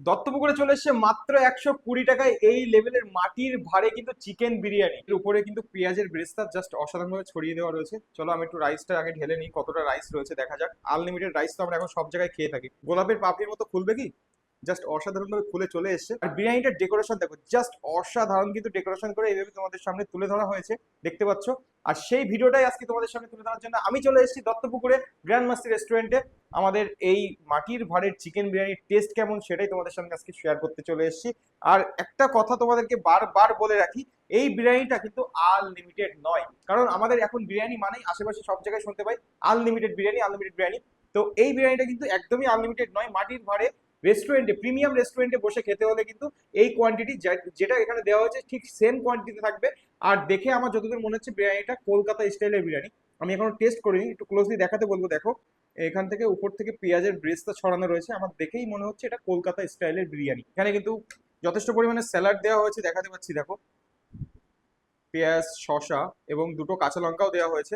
দত্তপুকুরে চলে এসছে মাত্র 120 টাকায় এই লেভেলের মাটির ভারে কিন্তু চিকেন বিরিয়ানি। এর উপরে কিন্তু পেঁয়াজের ব্রেস্তা জাস্ট অসাধারণ ভাবে ছড়িয়ে দেওয়া রয়েছে। চলো আমি একটু রাইসটা আগে ঢেলে নিই, কতটা রাইস রয়েছে দেখা যাক। আনলিমিটেড রাইস তো আমরা এখন সব জায়গায় খেয়ে থাকি, গোলাপের পাপড়ির মতো খুলবে কি, জাস্ট অসাধারণ ভাবে খুলে চলে এসছে। আর বিরিয়ানিটার ডেকোরেশন দেখো, জাস্ট অসাধারণ কিন্তু ডেকোরেশন করে এইভাবে তোমাদের সামনে তুলে ধরা হয়েছে, দেখতে পাচ্ছ। আর সেই ভিডিওটাই আজকে তোমাদের সামনে তুলে ধরার জন্য আমি চলে এসেছি দত্তপুকুরে গ্র্যান্ড মাস্তি রেস্টুরেন্টে। আমাদের এই মাটির ভাড়ের চিকেন বিরিয়ানির টেস্ট কেমন সেটাই তোমাদের সামনে আজকে শেয়ার করতে চলে এসেছি। আর একটা কথা তোমাদেরকে বারবার বলে রাখি, এই বিরিয়ানিটা কিন্তু আনলিমিটেড নয়, কারণ আমাদের এখন বিরিয়ানি মানেই আশেপাশে সব জায়গায় শুনতে পাই আনলিমিটেড বিরিয়ানি আনলিমিটেড বিরিয়ানি। তো এই বিরিয়ানিটা কিন্তু একদমই আনলিমিটেড নয়। মাটির ভাড়ে রেস্টুরেন্টে, প্রিমিয়াম রেস্টুরেন্টে বসে খেতে হলে কিন্তু এই কোয়ান্টিটি যেটা এখানে দেওয়া হয়েছে ঠিক সেম কোয়ান্টিটি থাকবে। আর দেখে আমার যতদূর মনে হচ্ছে বিরিয়ানিটা কলকাতা স্টাইলের বিরিয়ানি। আমি এখনো টেস্ট করিনি, একটু ক্লোজলি দেখাতে বলবো। দেখো এখান থেকে উপর থেকে পেঁয়াজের ব্রেস্তা ছড়ানো রয়েছে, আমার দেখেই মনে হচ্ছে এটা কলকাতা স্টাইলের বিরিয়ানি। এখানে কিন্তু যথেষ্ট পরিমাণে স্যালাড দেওয়া হয়েছে, দেখাতে পাচ্ছি দেখো, পেঁয়াজ, শসা এবং দুটো কাঁচা লঙ্কাও দেওয়া হয়েছে।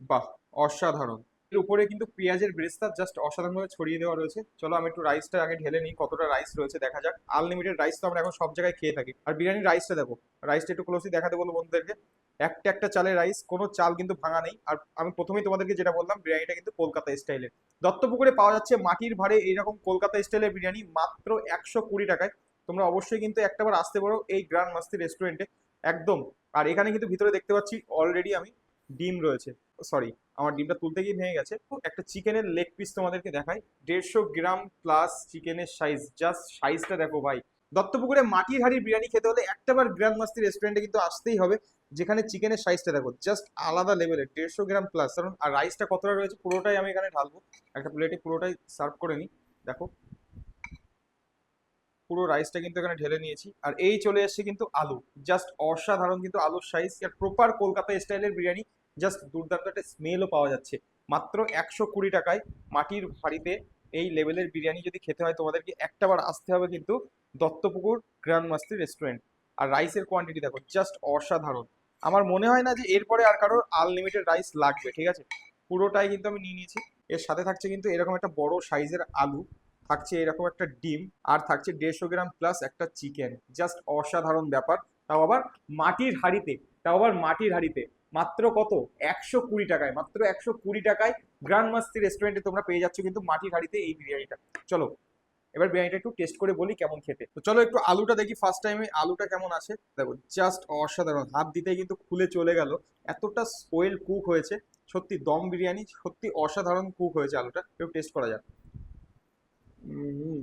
বাহ, অসাধারণ। এর উপরে কিন্তু পেঁয়াজের ব্রেস্তা জাস্ট অসাধারণ ভাবে ছড়িয়ে দেওয়া রয়েছে। চলো আমি একটু রাইসটা আগে ঢেলে নিই, কতটা রাইস রয়েছে দেখা যাক। আনলিমিটেড রাইস তো আমরা এখন সব জায়গায় খেয়ে থাকি। আর বিরিয়ানির রাইসটা দেখো, রাইসটা একটু ক্লোজলি দেখাতে বলবো বন্ধুদেরকে। একটা একটা চালের রাইস, কোনো চাল কিন্তু ভাঙা নেই। আর আমি প্রথমেই তোমাদেরকে যেটা বললাম, বিরিয়ানিটা কিন্তু কলকাতা স্টাইলের। দত্তপুকুরে পাওয়া যাচ্ছে মাটির ভাড়ে এইরকম কলকাতা স্টাইলের বিরিয়ানি মাত্র 120 টাকায়। তোমরা অবশ্যই কিন্তু একটাবার আসতে পারো এই গ্র্যান্ড মাস্তি রেস্টুরেন্টে, একদম। আর এখানে কিন্তু ভিতরে দেখতে পাচ্ছি অলরেডি আমি ডিম রয়েছে, সরি আমার ডিমটা তুলতে গিয়ে ভেঙে গেছে। একটা চিকেনের লেগ পিস তোমাদেরকে দেখাই, 150 গ্রাম প্লাস চিকেনের সাইজ, জাস্ট সাইজটা দেখো ভাই। দত্তপুকুরে মাটির হাড়ির বিরিয়ানি খেতে হলে একটাবার গ্র্যান্ড মাস্তি রেস্টুরেন্টে কিন্তু আসতেই হবে, যেখানে চিকেনের সাইজটা দেখো জাস্ট আলাদা লেভেলের, 150 গ্রাম প্লাস। কারণ আর রাইসটা কতটা রয়েছে পুরোটাই আমি এখানে ঢালবো, একটা প্লেটে পুরোটাই সার্ভ করে নিই। দেখো পুরো রাইসটা কিন্তু এখানে ঢেলে নিয়েছি। আর এই চলে এসছে কিন্তু আলু, জাস্ট অসাধারণ কিন্তু আলুর সাইজ। আর প্রপার কলকাতা স্টাইলের বিরিয়ানি, জাস্ট দুর্দান্ত একটা স্মেলও পাওয়া যাচ্ছে। মাত্র 120 টাকায় মাটির হাঁড়িতে এই লেভেলের বিরিয়ানি যদি খেতে হয় তোমাদেরকে একটাবার আসতে হবে কিন্তু দত্তপুকুর গ্র্যান্ড মাস্তি রেস্টুরেন্ট। আর রাইসের কোয়ান্টিটি দেখো, জাস্ট অসাধারণ। আমার মনে হয় না যে এরপরে আর কারোর আনলিমিটেড রাইস লাগবে, ঠিক আছে। পুরোটাই কিন্তু আমি নিয়ে নিয়েছি। এর সাথে থাকছে কিন্তু এরকম একটা বড় সাইজের আলু, থাকছে এরকম একটা ডিম, আর থাকছে 150 গ্রাম প্লাস একটা চিকেন। জাস্ট অসাধারণ ব্যাপার। তাও আবার মাটির হাঁড়িতে, তাও আবার মাটির হাঁড়িতে। মাত্র কত, 120 টাকায়, মাত্র 120 টাকায় গ্র্যান্ড মাস্তি রেস্টুরেন্টে তোমরা পেয়ে যাচ্ছ কিন্তু মাটির হাঁড়িতে এই বিরিয়ানিটা। চলো এবার বিরিয়ানিটা একটু টেস্ট করে বলি কেমন খেতে। তো চলো একটু আলুটা দেখি ফার্স্ট টাইমে আলুটা কেমন আছে। দেখো জাস্ট অসাধারণ, হাত দিতেই কিন্তু খুলে চলে গেল, এতটা ওয়েল কুক হয়েছে। সত্যি দম বিরিয়ানি, সত্যি অসাধারণ কুক হয়েছে আলুটা। একটু টেস্ট করা যাক। হুম,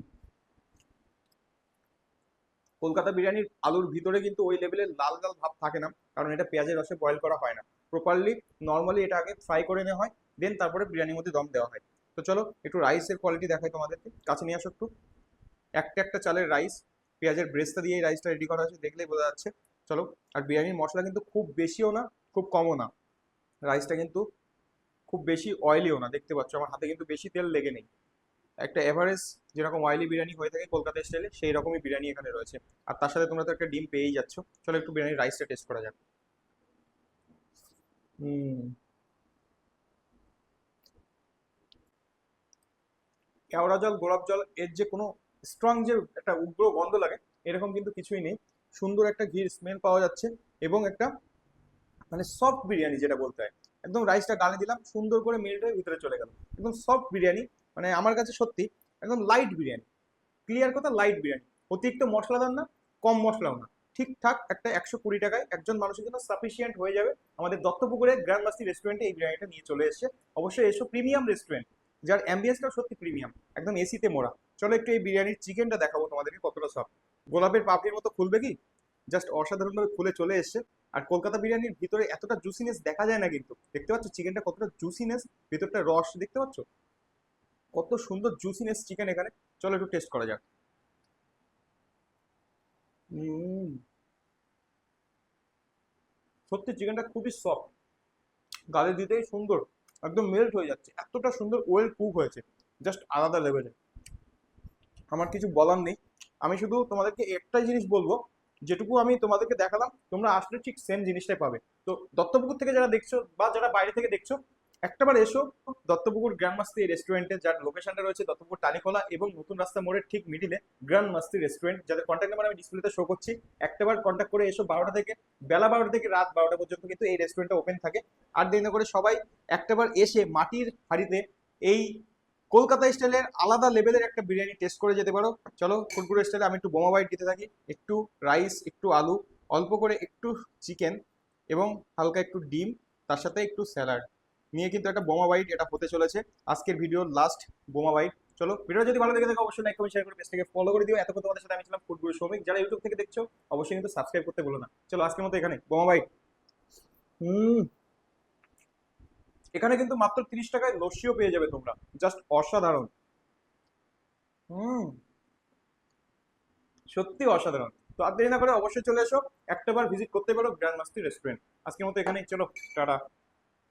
কলকাতা বিরিয়ানির আলুর ভিতরে কিন্তু ওই লেভেলের লাল লাল ভাব থাকে না, কারণ এটা পেঁয়াজের রসে বয়েল করা হয় না প্রপারলি। নর্মালি এটা আগে ফ্রাই করে নেওয়া হয়, দেন তারপরে বিরিয়ানির মধ্যে দম দেওয়া হয়। তো চলো একটু রাইসের কোয়ালিটি দেখাই তোমাদেরকে, কাছে নিয়ে আসো একটু। একটা একটা চালের রাইস, পেঁয়াজের ব্রেস্তা দিয়ে এই রাইসটা রেডি করা হয়েছে, দেখলেই বোঝা যাচ্ছে। চলো। আর বিরিয়ানির মশলা কিন্তু খুব বেশিও না, খুব কমও না। রাইসটা কিন্তু খুব বেশি অয়েলিও না, দেখতে পাচ্ছ আমার হাতে কিন্তু বেশি তেল লেগে নেই। একটা এভারেজ যেরকম অয়েলি বিরিয়ানি হয়ে থাকে কলকাতা স্টাইলে, সেই রকমই বিরিয়ানি এখানে রয়েছে। আর তার সাথে তোমরা তো একটা ডিম পেয়েই যাচ্ছ। চলো একটু বিরিয়ানির রাইসটা টেস্ট করা যাক। হুম, কেওড়া জল, গোলাপ জল এর যে কোনো স্ট্রং যে একটা উগ্র গন্ধ লাগে, এরকম কিন্তু কিছুই নেই। সুন্দর একটা ঘির স্মেল পাওয়া যাচ্ছে, এবং একটা মানে সফট বিরিয়ানি যেটা বলতে হয়। একদম রাইসটা গালে দিলাম, সুন্দর করে মেল্ট হয়ে ভিতরে চলে গেল, একদম সফট বিরিয়ানি। মানে আমার কাছে সত্যি একদম লাইট বিরিয়ানি, ক্লিয়ার কথা, লাইট বিরিয়ানি। অতিরিক্ত মশলাদার না, কম মশলাও না, ঠিকঠাক একটা 120 টাকায় একজন মানুষের জন্য সাফিসিয়েন্ট হয়ে যাবে। আমাদের দত্তপুকুরের গ্র্যান্ড মাস্তি রেস্টুরেন্টে এই বিরিয়ানিটা নিয়ে চলে এসেছে। অবশ্যই এসো, প্রিমিয়াম রেস্টুরেন্ট, যার অ্যাম্বিয়েন্সটা সত্যি প্রিমিয়াম, একদম এসিতে মোড়া। চলো একটু এই বিরিয়ানির চিকেনটা দেখাবো তোমাদেরকে কতটা সফট, গোলাপের পাপড়ির মতো খুলবে কি, জাস্ট অসাধারণভাবে খুলে চলে এসছে। আর কলকাতা বিরিয়ানির ভিতরে এতটা জুসিনেস দেখা যায় না, কিন্তু দেখতে পাচ্ছ চিকেনটা কতটা জুসিনেস, ভিতরটা রস দেখতে পাচ্ছ, কত সুন্দর জুসিনেস চিকেন এখানে। চলো একটু টেস্ট করা যাক। হুম, সত্যি চিকেনটা খুবই সফট, গালে দিতেই সুন্দর, একদম মেল্ট হয়ে যাচ্ছে, এতটা সুন্দর ওয়েল কুক হয়েছে, জাস্ট আলাদা লেভেলে। আমার কিছু বলার নেই। আমি শুধু তোমাদেরকে একটাই জিনিস বলবো, যেটুকু আমি তোমাদেরকে দেখালাম তোমরা আসলে ঠিক সেম জিনিসটাই পাবে। তো দত্তপুকুর থেকে যারা দেখছো বা যারা বাইরে থেকে দেখছো, একটাবার এসো দত্তপুকুর গ্র্যান্ড মাস্তি রেস্টুরেন্টে, যার লোকেশনটা রয়েছে দত্তপুকুর টালিখোলা এবং নতুন রাস্তা মোড়ের ঠিক মিডিলে গ্র্যান্ড মাস্তি রেস্টুরেন্ট, যাদের কন্ট্যাক্ট নাম্বার আমি ডিসপ্লেতে শো করছি। একটাবার কন্ট্যাক্ট করে এসো। 12টা থেকে বেলা 12টা থেকে রাত 12টা পর্যন্ত কিন্তু এই রেস্টুরেন্টটা ওপেন থাকে। আর দেরি না করে সবাই একটাবার এসে মাটির হাঁড়িতে এই কলকাতা স্টাইলের আলাদা লেভেলের একটা বিরিয়ানি টেস্ট করে যেতে পারো। চলো ফুটপুর স্টাইলে আমি একটু বোমা বাইট দিতে থাকি। একটু রাইস, একটু আলু, অল্প করে একটু চিকেন এবং হালকা একটু ডিম, তার সাথে একটু স্যালাড নিয়ে কিন্তু একটা বোমা বাইট এটা হতে চলেছে আজকের ভিডিওর লাস্ট বোমা বাইট। চলো ভিডিও যদি ভালো লেগে থাকে অবশ্যই লাইক কমেন্ট শেয়ার করে পেজটাকে ফলো করে দিও। এতক্ষণ তোমাদের সাথে আমি ছিলাম ফুটবল শ্রমিক। যারা ইউটিউব থেকে দেখছো অবশ্যই কিন্তু সাবস্ক্রাইব করতে ভুলো না। চলো আজকের মতো এখানে বোমা বাইট। হুম, এখানে কিন্তু মাত্র 30 টাকায় লস্যিও পেয়ে যাবে তোমরা, জাস্ট অসাধারণ। হুম, সত্যি অসাধারণ। তো আর দেরি না করে অবশ্যই চলে এসো, একটাবার ভিজিট করতে পারো গ্র্যান্ড মাস্তি রেস্টুরেন্ট। আজকের মতো এখানেই, চলো টাটা।